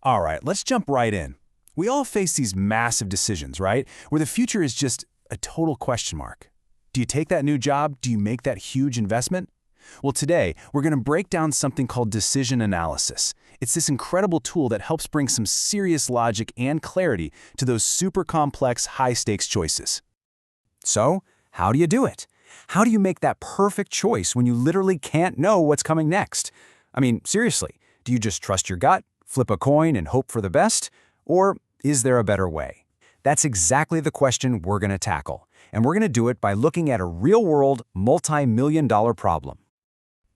All right, let's jump right in. We all face these massive decisions, right? Where the future is just a total question mark. Do you take that new job? Do you make that huge investment? Well, today, we're going to break down something called decision analysis. It's this incredible tool that helps bring some serious logic and clarity to those super complex, high-stakes choices. So, how do you do it? How do you make that perfect choice when you literally can't know what's coming next? I mean, seriously, do you just trust your gut, flip a coin, and hope for the best? Or is there a better way? That's exactly the question we're going to tackle, and we're going to do it by looking at a real-world, multi-million-dollar problem.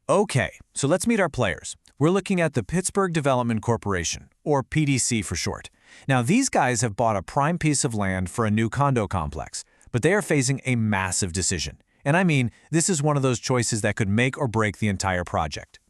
Okay, so let's meet our players. We're looking at the Pittsburgh Development Corporation, or PDC for short. Now, these guys have bought a prime piece of land for a new condo complex, but they are facing a massive decision. And I mean, this is one of those choices that could make or break the entire project.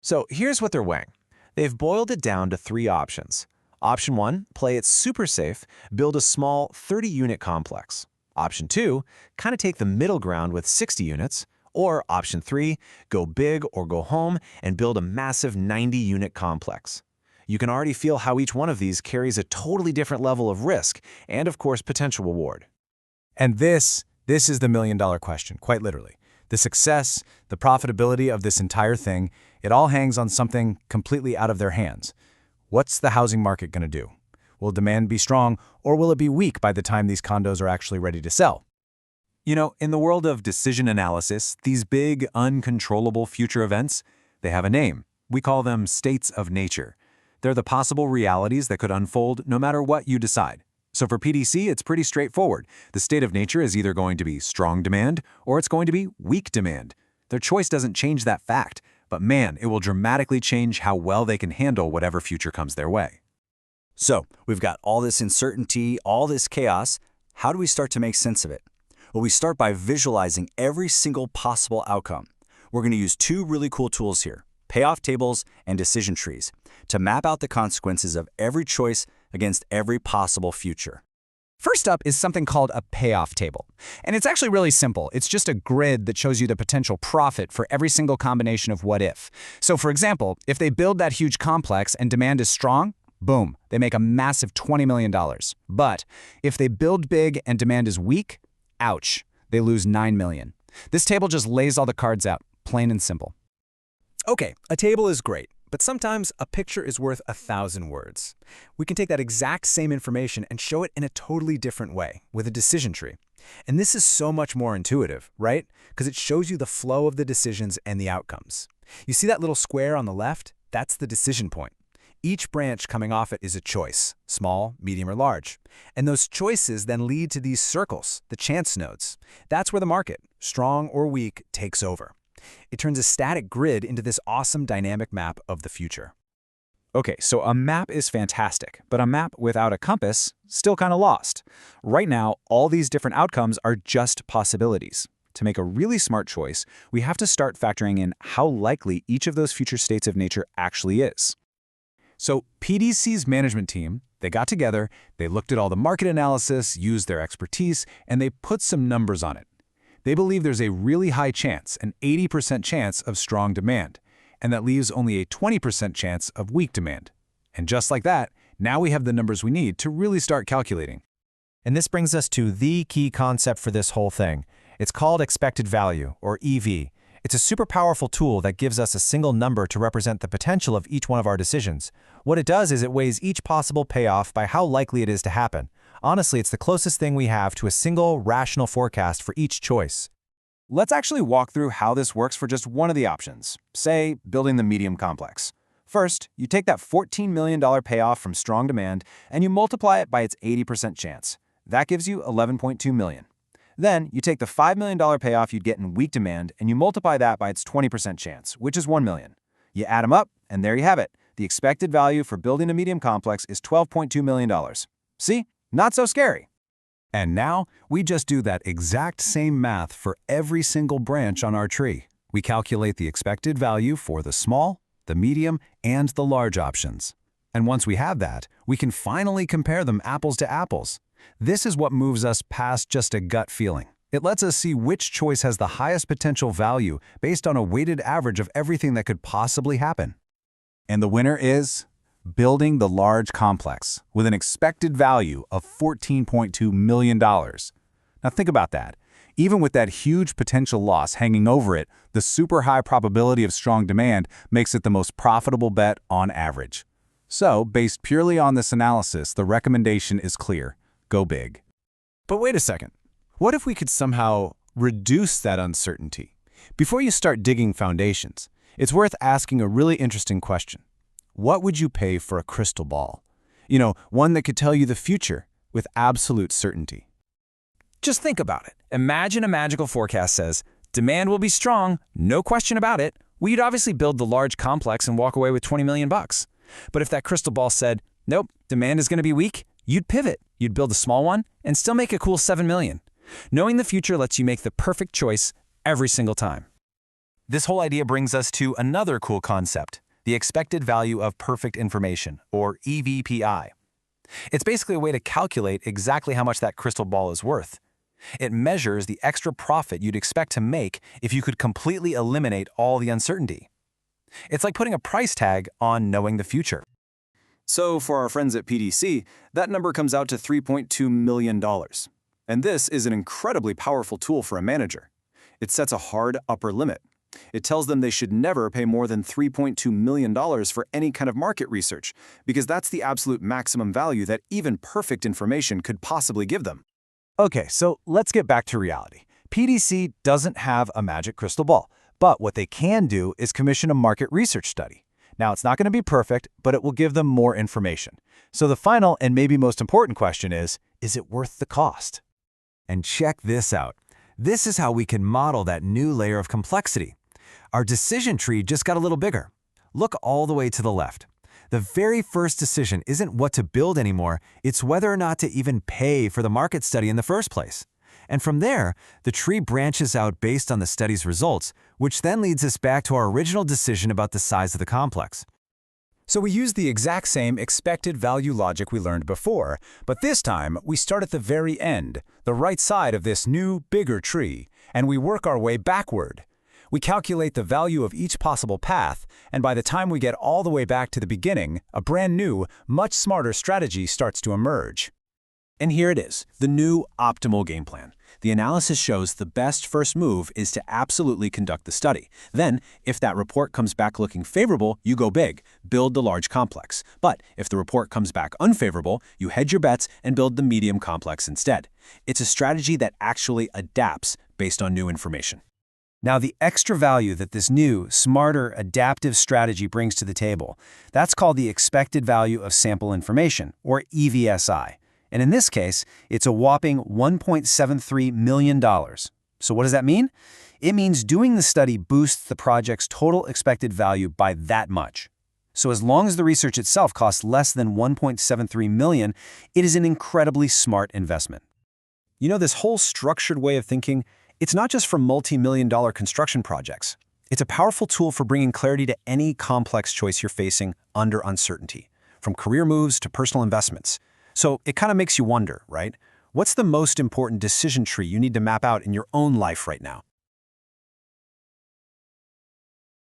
So here's what they're weighing. They've boiled it down to 3 options. Option 1, play it super safe, build a small 30-unit complex. Option 2, kind of take the middle ground with 60 units. Or option 3, go big or go home and build a massive 90-unit complex. You can already feel how each one of these carries a totally different level of risk and, of course, potential reward. And this is the million-dollar question, quite literally. The success, the profitability of this entire thing, it all hangs on something completely out of their hands. What's the housing market going to do? Will demand be strong, or will it be weak by the time these condos are actually ready to sell? You know, in the world of decision analysis, these big, uncontrollable future events, they have a name. We call them states of nature. They're the possible realities that could unfold no matter what you decide. So for PDC, it's pretty straightforward. The state of nature is either going to be strong demand or it's going to be weak demand. Their choice doesn't change that fact, but man, it will dramatically change how well they can handle whatever future comes their way. So, we've got all this uncertainty, all this chaos. How do we start to make sense of it? Well, we start by visualizing every single possible outcome. We're going to use 2 really cool tools here, payoff tables and decision trees, to map out the consequences of every choice against every possible future. First up is something called a payoff table. And it's actually really simple. It's just a grid that shows you the potential profit for every single combination of what if. So for example, if they build that huge complex and demand is strong, boom, they make a massive $20 million. But if they build big and demand is weak, ouch, they lose $9 million. This table just lays all the cards out, plain and simple. Okay, a table is great, but sometimes a picture is worth 1,000 words. We can take that exact same information and show it in a totally different way, with a decision tree. And this is so much more intuitive, right? Because it shows you the flow of the decisions and the outcomes. You see that little square on the left? That's the decision point. Each branch coming off it is a choice, small, medium, or large. And those choices then lead to these circles, the chance nodes. That's where the market, strong or weak, takes over. It turns a static grid into this awesome dynamic map of the future. Okay, so a map is fantastic, but a map without a compass, still kind of lost. Right now, all these different outcomes are just possibilities. To make a really smart choice, we have to start factoring in how likely each of those future states of nature actually is. So PDC's management team, they got together, they looked at all the market analysis, used their expertise, and they put some numbers on it. They believe there's a really high chance, an 80% chance of strong demand, and that leaves only a 20% chance of weak demand. And just like that, now we have the numbers we need to really start calculating. And this brings us to the key concept for this whole thing. It's called expected value, or EV. It's a super powerful tool that gives us a single number to represent the potential of each one of our decisions. What it does is it weighs each possible payoff by how likely it is to happen. Honestly, it's the closest thing we have to a single, rational forecast for each choice. Let's actually walk through how this works for just one of the options, say, building the medium complex. First, you take that $14 million payoff from strong demand and you multiply it by its 80% chance. That gives you $11.2 million. Then, you take the $5 million payoff you'd get in weak demand and you multiply that by its 20% chance, which is $1 million. You add them up, and there you have it. The expected value for building a medium complex is $12.2 million. See? Not so scary. And now, we just do that exact same math for every single branch on our tree. We calculate the expected value for the small, the medium, and the large options. And once we have that, we can finally compare them apples to apples. This is what moves us past just a gut feeling. It lets us see which choice has the highest potential value based on a weighted average of everything that could possibly happen. And the winner is building the large complex with an expected value of $14.2 million. Now think about that. Even with that huge potential loss hanging over it, the super high probability of strong demand makes it the most profitable bet on average. So, based purely on this analysis, the recommendation is clear. Go big. But wait a second. What if we could somehow reduce that uncertainty? Before you start digging foundations, it's worth asking a really interesting question. What would you pay for a crystal ball? You know, one that could tell you the future with absolute certainty. Just think about it. Imagine a magical forecast says, demand will be strong, no question about it. Well, you'd obviously build the large complex and walk away with 20 million bucks. But if that crystal ball said, nope, demand is going to be weak, you'd pivot. You'd build a small one and still make a cool 7 million. Knowing the future lets you make the perfect choice every single time. This whole idea brings us to another cool concept, the expected value of perfect information, or EVPI. It's basically a way to calculate exactly how much that crystal ball is worth. It measures the extra profit you'd expect to make if you could completely eliminate all the uncertainty. It's like putting a price tag on knowing the future. So for our friends at PDC, that number comes out to $3.2 million. And this is an incredibly powerful tool for a manager. It sets a hard upper limit. It tells them they should never pay more than $3.2 million for any kind of market research, because that's the absolute maximum value that even perfect information could possibly give them. Okay, so let's get back to reality. PDC doesn't have a magic crystal ball, but what they can do is commission a market research study. Now, it's not going to be perfect, but it will give them more information. So the final and maybe most important question is it worth the cost? And check this out. This is how we can model that new layer of complexity. Our decision tree just got a little bigger. Look all the way to the left. The very first decision isn't what to build anymore, it's whether or not to even pay for the market study in the first place. And from there, the tree branches out based on the study's results, which then leads us back to our original decision about the size of the complex. So we use the exact same expected value logic we learned before, but this time we start at the very end, the right side of this new, bigger tree, and we work our way backward. We calculate the value of each possible path, and by the time we get all the way back to the beginning, a brand new, much smarter strategy starts to emerge. And here it is, the new optimal game plan. The analysis shows the best first move is to absolutely conduct the study. Then, if that report comes back looking favorable, you go big, build the large complex. But if the report comes back unfavorable, you hedge your bets and build the medium complex instead. It's a strategy that actually adapts based on new information. Now, the extra value that this new, smarter, adaptive strategy brings to the table, that's called the expected value of sample information, or EVSI. And in this case, it's a whopping $1.73 million. So what does that mean? It means doing the study boosts the project's total expected value by that much. So as long as the research itself costs less than $1.73 million, it is an incredibly smart investment. You know, this whole structured way of thinking, it's not just for multi-million-dollar construction projects. It's a powerful tool for bringing clarity to any complex choice you're facing under uncertainty, from career moves to personal investments. So it kind of makes you wonder, right? What's the most important decision tree you need to map out in your own life right now?